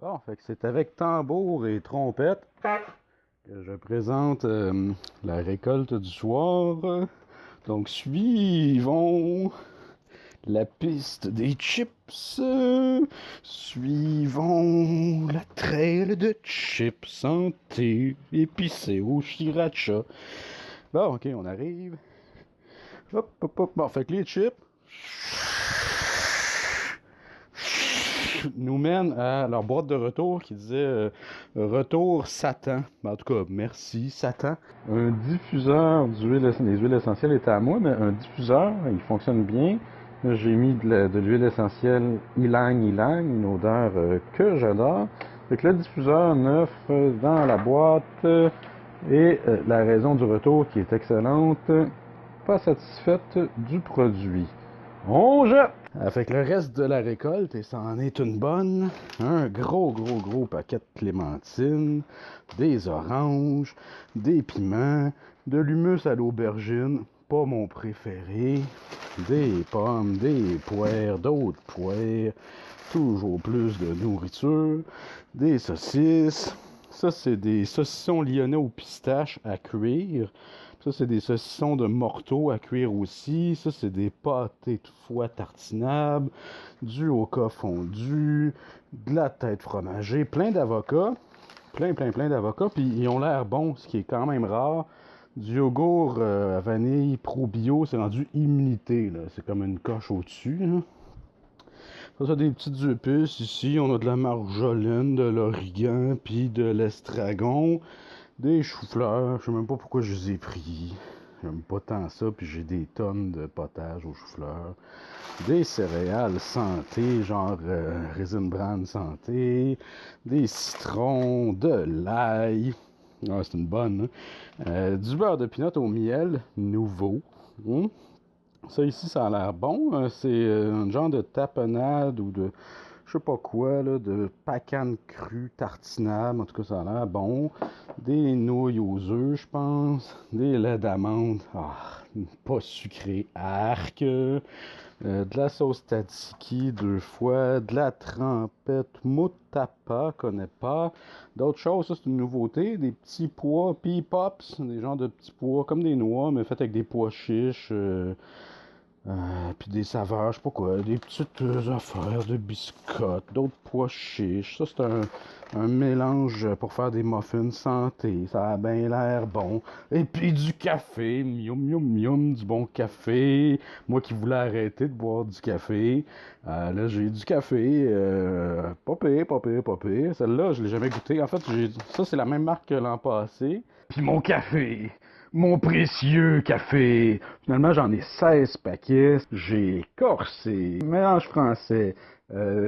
Bon, fait que c'est avec tambour et trompette que je présente la récolte du soir. Donc, suivons la piste des chips. Suivons la trail de chips santé épicé au sriracha. Bon, ok, on arrive. Hop, hop, hop. Bon, fait que les chips nous mènent à leur boîte de retour qui disait retour Satan. En tout cas, merci Satan. Un diffuseur d'huile, les huiles essentielles était à moi, mais un diffuseur, il fonctionne bien. J'ai mis de l'huile essentielle ylang ylang, une odeur que j'adore. Fait que le diffuseur neuf dans la boîte et la raison du retour qui est excellente, pas satisfaite du produit. On jette! Fait que le reste de la récolte, et ça en est une bonne, un gros paquet de clémentines, des oranges, des piments, de l'humus à l'aubergine, pas mon préféré, des pommes, des poires, d'autres poires, toujours plus de nourriture, des saucisses. Ça, c'est des saucissons lyonnais au pistache à cuire. Ça, c'est des saucissons de morteau à cuire aussi. Ça, c'est des pâtés de foie tartinables, du oca fondu, de la tête fromagée, plein d'avocats. Plein d'avocats. Puis ils ont l'air bons, ce qui est quand même rare. Du yogourt à vanille pro-bio, c'est rendu immunité, là. C'est comme une coche au-dessus, là. Ça, c'est des petites épices. Ici, on a de la marjolaine, de l'origan, puis de l'estragon. Des choux-fleurs, je sais même pas pourquoi je les ai pris. J'aime pas tant ça, puis j'ai des tonnes de potage aux choux-fleurs. Des céréales santé, genre Raisin Bran santé. Des citrons, de l'ail. Ah, c'est une bonne, hein? Du beurre de pinot au miel, nouveau. Hum. Ça ici, ça a l'air bon. C'est un genre de tapenade ou de je sais pas quoi, là, de pacane cru tartinable. En tout cas, ça a l'air bon. Des nouilles aux œufs, je pense. Des laits d'amande. Ah, pas sucré. Arc. De la sauce tzatziki 2 fois. De la trempette motapa, connais pas. D'autres choses, ça c'est une nouveauté. Des petits pois pea pops. Des genres de petits pois comme des noix, mais faits avec des pois chiches. Puis des saveurs, je sais pas quoi, des petites affaires de biscottes, d'autres pois chiches. Ça, c'est un mélange pour faire des muffins santé. Ça a bien l'air bon. Et puis du café, miam, du bon café. Moi qui voulais arrêter de boire du café, là, j'ai du café. Pas pire. Celle-là, je l'ai jamais goûté. En fait, ça, c'est la même marque que l'an passé. Puis mon café! Mon précieux café! Finalement, j'en ai 16 paquets. J'ai corsé, mélange français,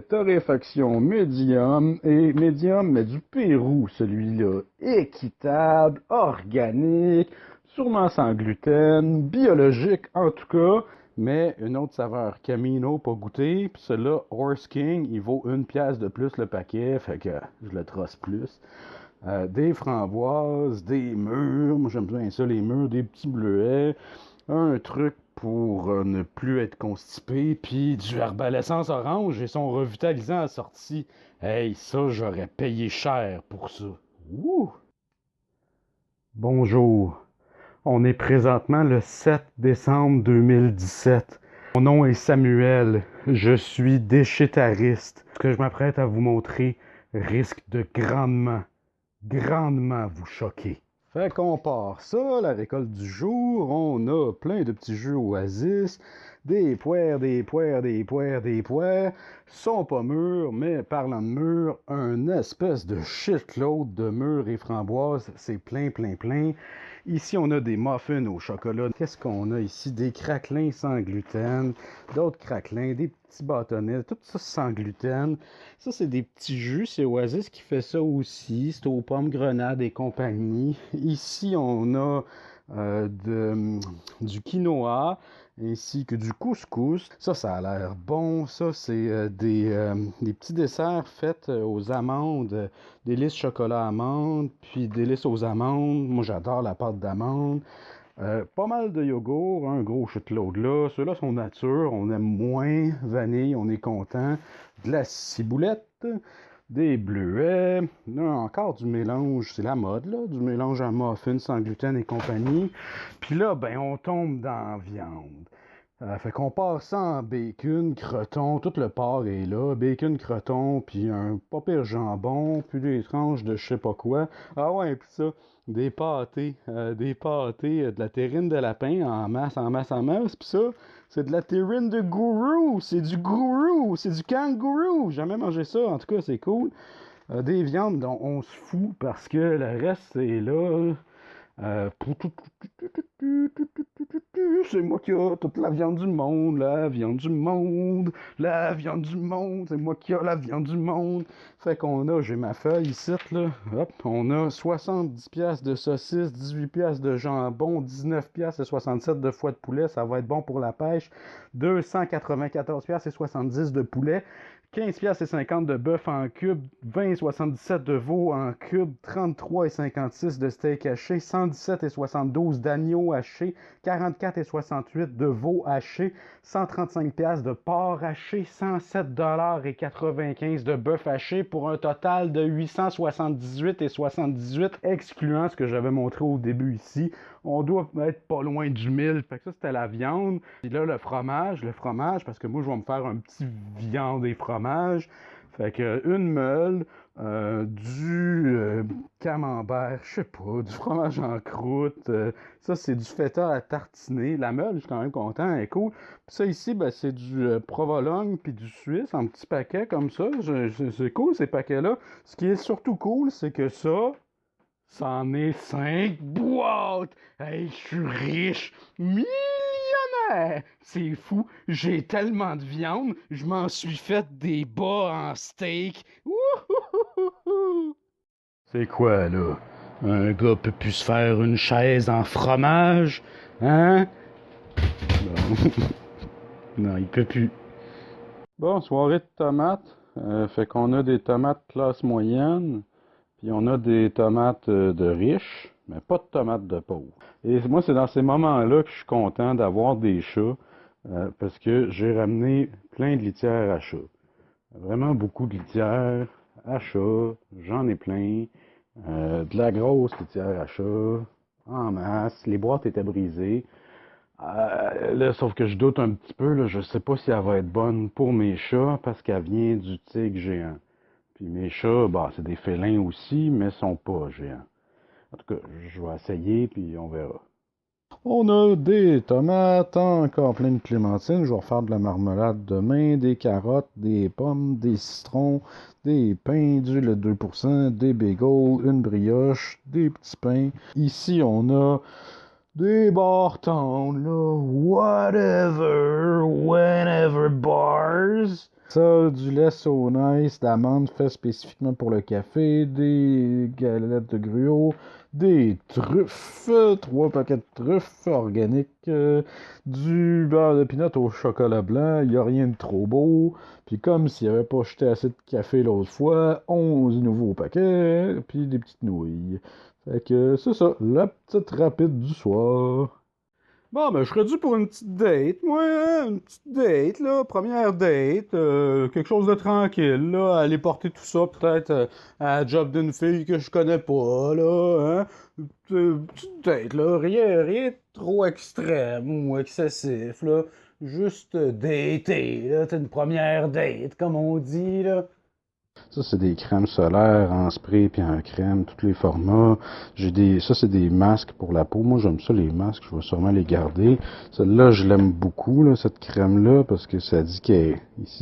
torréfaction médium, et médium, mais du Pérou, celui-là. Équitable, organique, sûrement sans gluten, biologique en tout cas, mais une autre saveur, Camino, pas goûté, puis celui-là, Horse King, il vaut 1 pièce de plus le paquet, fait que je le trosse plus. Des framboises, des mûres, moi j'aime bien ça, les mûres, des petits bleuets, un truc pour ne plus être constipé, puis du herbalescence orange et son revitalisant assorti. Hey, ça, j'aurais payé cher pour ça. Ouh! Bonjour. On est présentement le 7 décembre 2017. Mon nom est Samuel. Je suis déchétariste. Ce que je m'apprête à vous montrer risque de grandement vous choquer. Fait qu'on part ça, la récolte du jour, on a plein de petits jus oasis, des poires, sont pas mûrs, mais parlant de mûrs, un espèce de shitload de mûres et framboises, c'est plein. Ici, on a des muffins au chocolat. Qu'est-ce qu'on a ici? Des craquelins sans gluten, d'autres craquelins, des petits bâtonnets, tout ça sans gluten. Ça, c'est des petits jus. C'est Oasis qui fait ça aussi. C'est aux pommes grenades et compagnie. Ici, on a du quinoa ainsi que du couscous. Ça a l'air bon. Ça, c'est des petits desserts faits aux amandes. Délices chocolat amande, puis délices aux amandes. Moi, j'adore la pâte d'amande. Pas mal de yogourt, un gros shitload là. Ceux-là sont nature, on aime moins vanille, on est content. De la ciboulette, des bleuets, là, encore du mélange, c'est la mode, là, du mélange à muffins sans gluten et compagnie. Puis là, ben, on tombe dans la viande. Fait qu'on part ça en bacon, croton, tout le porc est là, bacon, croton, puis un pas pire jambon, puis des tranches de je sais pas quoi. Ah ouais, puis ça, des pâtés, de la terrine de lapin en masse, en masse, en masse, puis ça, c'est de la terrine de gourou, c'est du kangourou, j'ai jamais mangé ça, en tout cas, c'est cool. Des viandes dont on se fout parce que le reste, c'est là. Euh, c'est moi qui a toute la viande du monde, la viande du monde, la viande du monde, c'est moi qui a la viande du monde. Fait qu'on a, j'ai ma feuille ici, là, hop, on a 70 pièces de saucisses, 18 pièces de jambon, 19 pièces et 67 de foie de poulet, ça va être bon pour la pêche, 294 pièces et 70 de poulet, 15 pièces et 50 de bœuf en cube, 20,77 de veau en cube, 33,56 de steak haché, 117,72 d'agneau haché, 44,68 de veau haché, 135 pièces de porc haché, 107,95 de bœuf haché pour un total de 878,78 excluant ce que j'avais montré au début ici. On doit être pas loin du 1000. Fait que ça, c'était la viande. Puis là, le fromage, parce que moi, je vais me faire un petit viande et fromage. Fait que une meule, du camembert, je sais pas, du fromage en croûte. Ça, c'est du feta à tartiner. La meule, je suis quand même content, elle est cool. Puis ça ici, ben, c'est du provolone puis du suisse en petits paquets comme ça. C'est cool ces paquets-là. Ce qui est surtout cool, c'est que ça en est 5 boîtes! Hey, je suis riche! Millionnaire! C'est fou! J'ai tellement de viande, je m'en suis fait des bas en steak! Wouhouhouhou! C'est quoi, là? Un gars peut plus se faire une chaise en fromage? Hein? Non, non il peut plus. Bon, soirée de tomates. Fait qu'on a des tomates classe moyenne. Puis on a des tomates de riches, mais pas de tomates de pauvres. Et moi, c'est dans ces moments-là que je suis content d'avoir des chats, parce que j'ai ramené plein de litières à chats. Vraiment beaucoup de litières à chats, j'en ai plein. De la grosse litière à chat, en masse. Les boîtes étaient brisées. Là, sauf que je doute un petit peu, là, je sais pas si elle va être bonne pour mes chats, parce qu'elle vient du tigre géant. Puis mes chats, bah, c'est des félins aussi, mais ils sont pas géants. En tout cas, je vais essayer, puis on verra. On a des tomates, encore plein de clémentines. Je vais refaire de la marmelade demain, des carottes, des pommes, des citrons, des pains, du lait 2%, des bagels, une brioche, des petits pains. Ici, on a des bartons, là, whatever, whenever bars. Ça, du lait so nice d'amande fait spécifiquement pour le café, des galettes de gruau, des truffes, 3 paquets de truffes organiques, du beurre de pinot au chocolat blanc, il n'y a rien de trop beau. Puis comme s'il n'y avait pas jeté assez de café l'autre fois, 11 nouveaux paquets, puis des petites nouilles. Fait que c'est ça, la petite rapide du soir. Bon, ben, je serais dû pour une petite date, moi, hein, une petite date, là, première date, quelque chose de tranquille, là, aller porter tout ça, peut-être, à la job d'une fille que je connais pas, là, hein, petite date, là, rien de trop extrême ou excessif, là, juste dater, là, c'est une première date, comme on dit, là. Ça, c'est des crèmes solaires en spray puis en crème, tous les formats. Ça, c'est des masques pour la peau. Moi, j'aime ça, les masques. Je vais sûrement les garder. Celle-là, je l'aime beaucoup, là, cette crème-là, parce que ça dit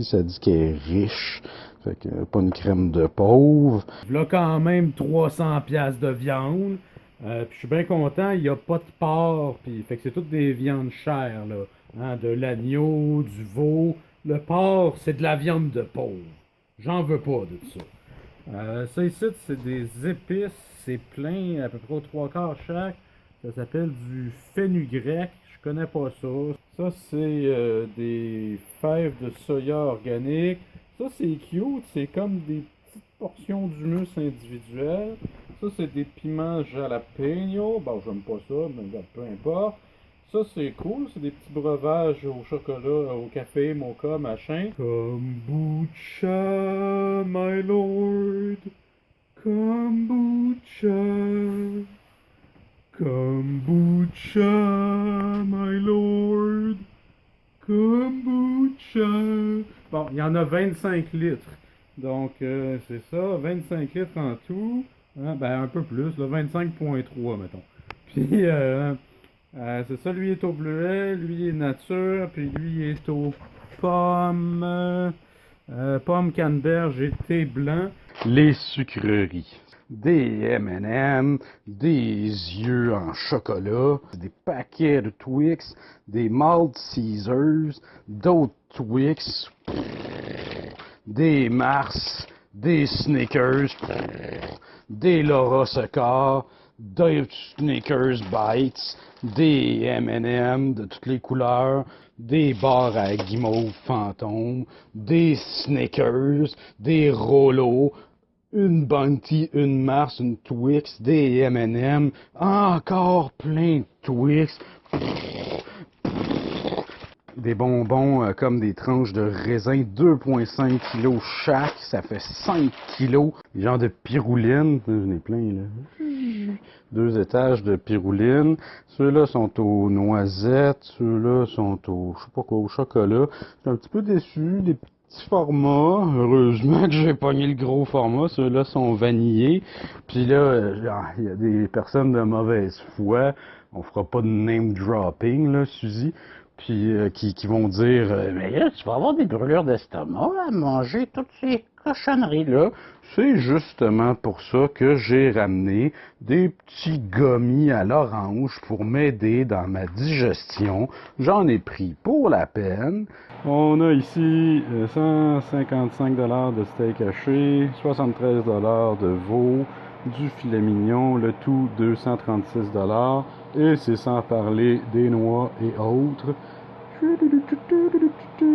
ça dit qu'elle est riche. Fait que, pas une crème de pauvre. Là, quand même, 300 pièces de viande. Puis je suis bien content, il n'y a pas de porc. Puis, fait que c'est toutes des viandes chères, là. Hein, de l'agneau, du veau. Le porc, c'est de la viande de pauvre. J'en veux pas de ça. Ça ici, c'est des épices. C'est plein, à peu près aux 3 quarts chaque. Ça s'appelle du fenugrec. Je connais pas ça. Ça, c'est des fèves de soya organique. Ça, c'est cute. C'est comme des petites portions d'humus individuelles. Ça, c'est des piments jalapeno. Bon, j'aime pas ça, mais peu importe. Ça, c'est cool. C'est des petits breuvages au chocolat, au café, mocha, machin. Kombucha, my lord. Kombucha. Kombucha, my lord. Kombucha. Bon, il y en a 25 litres. Donc, c'est ça, 25 litres en tout. Hein, ben, un peu plus, là, 25,3, mettons. Puis, c'est ça, lui est au bleuet, lui est nature, puis lui est aux pommes, pommes canneberge et thé blanc. Les sucreries. Des M&M, des yeux en chocolat, des paquets de Twix, des Malt Caesars, d'autres Twix, des Mars, des Snickers, des Laura Secar, des Snickers Bites, des M&M de toutes les couleurs, des barres à guimauve fantôme, des Snickers, des Rollos, une Bounty, une Mars, une Twix, des M&M, encore plein de Twix, des bonbons comme des tranches de raisin, 2,5 kg chaque, ça fait 5 kg. Des genres de pyrouline, j'en ai plein là. 2 étages de pyrouline. Ceux-là sont aux noisettes, ceux-là sont au, je sais pas quoi, au chocolat. Je suis un petit peu déçu, des petits formats. Heureusement que j'ai pas mis le gros format. Ceux-là sont vanillés. Puis là, il y a des personnes de mauvaise foi. On fera pas de name dropping, là, Suzy. Puis qui vont dire mais là, tu vas avoir des brûlures d'estomac à manger toutes ces cochonneries-là. C'est justement pour ça que j'ai ramené des petits gommis à l'orange pour m'aider dans ma digestion. J'en ai pris pour la peine. On a ici 155 $ de steak haché, 73 $ de veau, du filet mignon, le tout 236 $. Et c'est sans parler des noix et autres.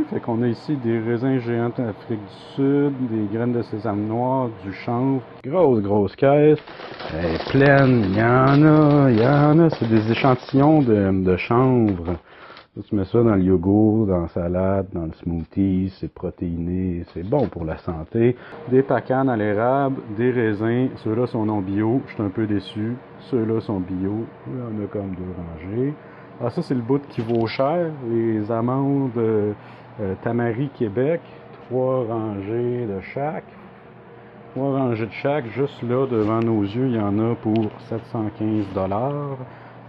Fait qu'on a ici des raisins géants d'Afrique du Sud, des graines de sésame noir, du chanvre. Grosse caisse. Elle est pleine. Il y en a. C'est des échantillons de chanvre. Là, tu mets ça dans le yogourt, dans la salade, dans le smoothie. C'est protéiné. C'est bon pour la santé. Des pacanes à l'érable, des raisins. Ceux-là sont non bio. Je suis un peu déçu. Ceux-là sont bio. Il y en a comme 2 rangées. Ah, ça, c'est le bout qui vaut cher. Les amandes Tamari Québec. 3 rangées de chaque. 3 rangées de chaque. Juste là, devant nos yeux, il y en a pour 715 $.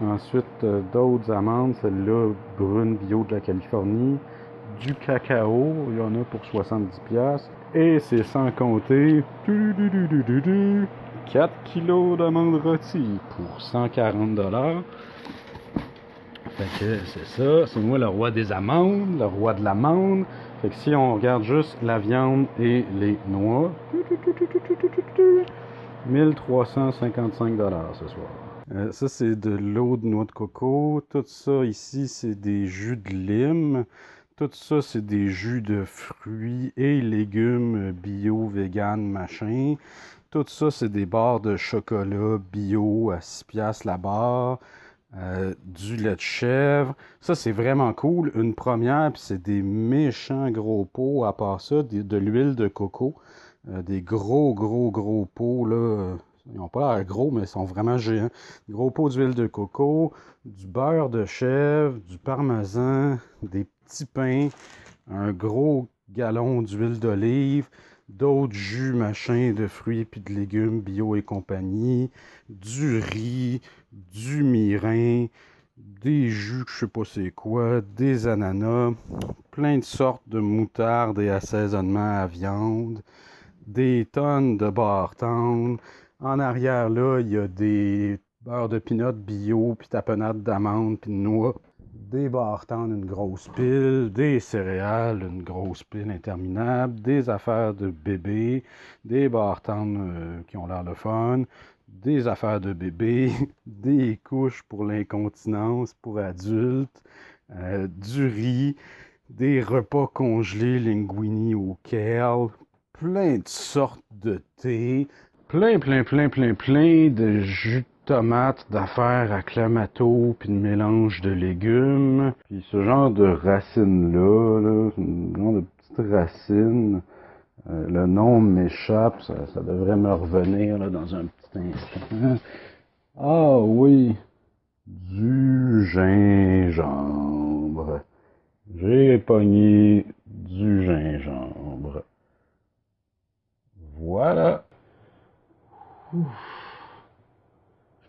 Ensuite, d'autres amandes. Celle-là, brune bio de la Californie. Du cacao. Il y en a pour 70$. Et c'est sans compter 4 kilos d'amandes rôties pour 140 $. Fait que c'est ça, c'est moi le roi des amandes, le roi de l'amande. Fait que si on regarde juste la viande et les noix, 1355 $ ce soir. Ça, c'est de l'eau de noix de coco. Tout ça ici, c'est des jus de lime. Tout ça, c'est des jus de fruits et légumes bio, vegan, machin. Tout ça, c'est des barres de chocolat bio à 6$ la barre. Du lait de chèvre. Ça, c'est vraiment cool. Une première, puis c'est des méchants gros pots. À part ça, de l'huile de coco. Des gros pots, là. Ils n'ont pas l'air gros, mais ils sont vraiment géants. Gros pots d'huile de coco, du beurre de chèvre, du parmesan, des petits pains, un gros gallon d'huile d'olive, d'autres jus, machin, de fruits puis de légumes bio et compagnie, du riz, du mirin, des jus que je sais pas c'est quoi, des ananas, plein de sortes de moutarde et assaisonnements à viande, des tonnes de beurre tendre. En arrière là, il y a des beurre de pinot bio, puis tapenade d'amandes, puis de noix. Des barres tendres, une grosse pile, des céréales, une grosse pile interminable, des affaires de bébé, des barres tendres qui ont l'air de fun, des affaires de bébé, des couches pour l'incontinence pour adultes, du riz, des repas congelés linguini au kale, plein de sortes de thé, plein de jus de tomates, d'affaires à clamato, puis de mélange de légumes. Puis ce genre de racine-là, là, ce genre de petite racine, le nom m'échappe, ça devrait me revenir là, dans un petit instant. Ah oui, du gingembre. J'ai pogné du gingembre. Voilà. Ouf.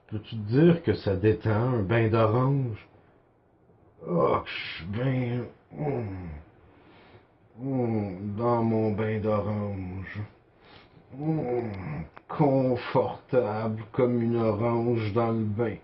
Peux-tu te dire que ça détend un bain d'orange? Oh, que je suis bien dans mon bain d'orange. Confortable comme une orange dans le bain.